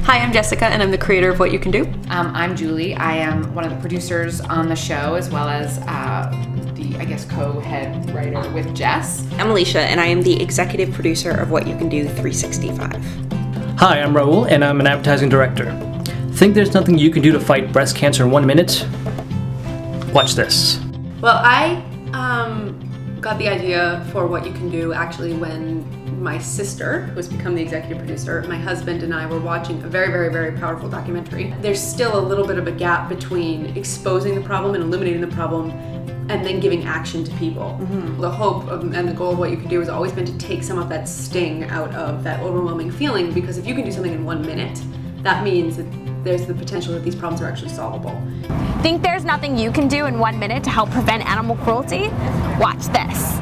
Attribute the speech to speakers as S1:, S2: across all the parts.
S1: Hi, I'm Jessica, and I'm the creator of What You Can Do.
S2: I'm Julie. I am one of the producers on the show, as well as co-head writer with Jess.
S3: I'm Alicia, and I am the executive producer of What You Can Do 365.
S4: Hi, I'm Raul, and I'm an advertising director. Think there's nothing you can do to fight breast cancer in 1 minute? Watch this.
S1: Well, I got the idea for What You Can Do actually when my sister, who has become the executive producer, my husband and I were watching a very, very, very powerful documentary. There's still a little bit of a gap between exposing the problem and illuminating the problem and then giving action to people. Mm-hmm. The hope and the goal of What You Can Do has always been to take some of that sting out of that overwhelming feeling, because if you can do something in 1 minute, that means that there's the potential that these problems are actually solvable.
S5: Think there's nothing you can do in 1 minute to help prevent animal cruelty? Watch this.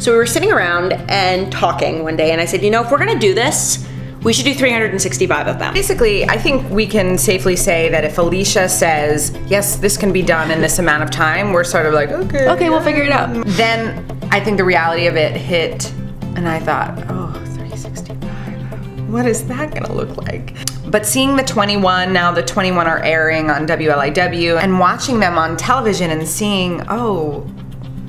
S3: So we were sitting around and talking one day, and I said, if we're gonna do this, we should do 365 of them.
S2: Basically, I think we can safely say that if Alicia says, yes, this can be done in this amount of time, we're sort of like, okay,
S1: we'll figure it out.
S2: Then I think the reality of it hit, and I thought, 365, what is that gonna look like? But seeing the 21 are airing on WLIW, and watching them on television and seeing,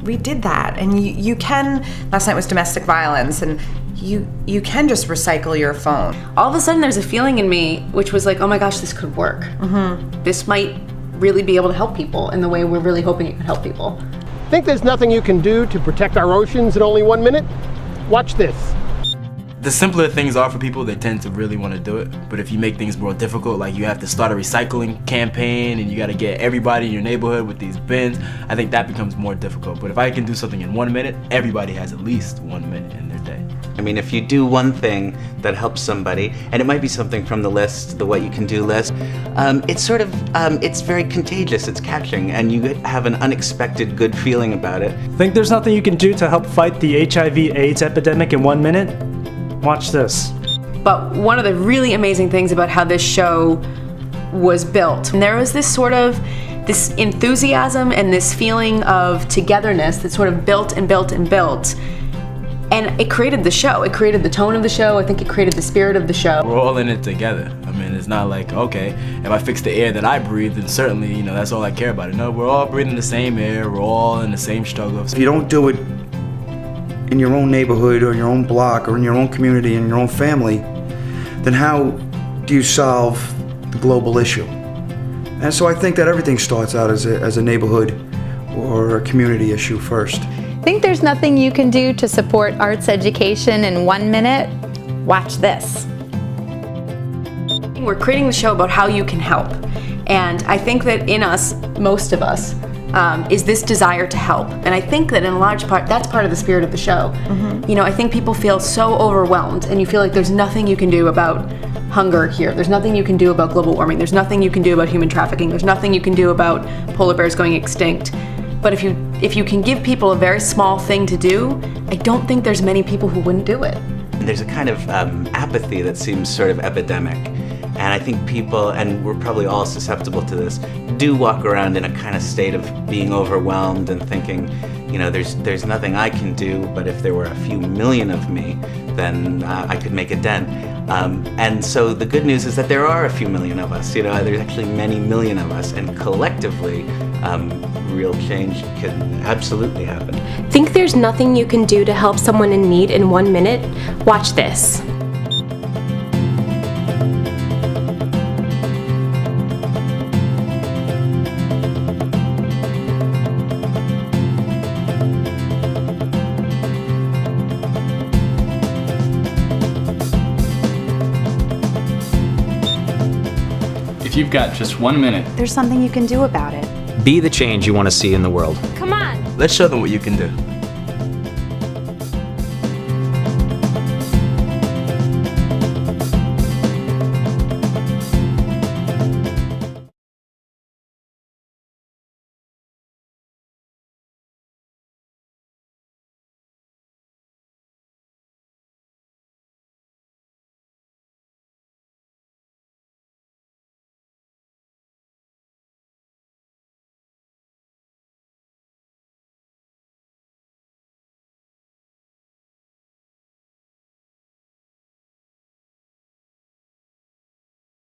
S2: we did that, and you can, last night was domestic violence, and you can just recycle your phone.
S1: All of a sudden there's a feeling in me which was like, oh my gosh, this could work. Mm-hmm. This might really be able to help people in the way we're really hoping it could help people.
S6: Think there's nothing you can do to protect our oceans in only 1 minute? Watch this.
S7: The simpler things are for people, they tend to really want to do it. But if you make things more difficult, like you have to start a recycling campaign and you got to get everybody in your neighborhood with these bins, I think that becomes more difficult. But if I can do something in 1 minute, everybody has at least 1 minute in their day.
S8: I mean, if you do one thing that helps somebody, and it might be something from the list, the What You Can Do list, it's very contagious, it's catching, and you have an unexpected good feeling about it.
S4: Think there's nothing you can do to help fight the HIV/AIDS epidemic in 1 minute? Watch this.
S1: But one of the really amazing things about how this show was built, and there was this enthusiasm and this feeling of togetherness that sort of built and built and built. And it created the show. It created the tone of the show. I think it created the spirit of the show.
S7: We're all in it together. I mean, it's not like, okay, if I fix the air that I breathe, then certainly, that's all I care about. No, we're all breathing the same air. We're all in the same struggle.
S9: If you don't do it in your own neighborhood or your own block or in your own community and your own family, then how do you solve the global issue? And so I think that everything starts out as a neighborhood or a community issue first.
S10: Think there's nothing you can do to support arts education in 1 minute? Watch this.
S1: We're creating the show about how you can help. And I think that in us, most of us, is this desire to help. And I think that in large part, that's part of the spirit of the show. Mm-hmm. I think people feel so overwhelmed, and you feel like there's nothing you can do about hunger here. There's nothing you can do about global warming. There's nothing you can do about human trafficking. There's nothing you can do about polar bears going extinct. But if you can give people a very small thing to do, I don't think there's many people who wouldn't do it.
S8: There's a kind of apathy that seems sort of epidemic. And I think people, and we're probably all susceptible to this, do walk around in a kind of state of being overwhelmed and thinking, there's nothing I can do, but if there were a few million of me, then I could make a dent. And so the good news is that there are a few million of us. There's actually many million of us, and collectively, real change can absolutely happen.
S11: Think there's nothing you can do to help someone in need in 1 minute? Watch this.
S12: If you've got just 1 minute,
S10: There's something you can do about it.
S13: Be the change you want to see in the world.
S11: Come on.
S7: Let's show them what you can do.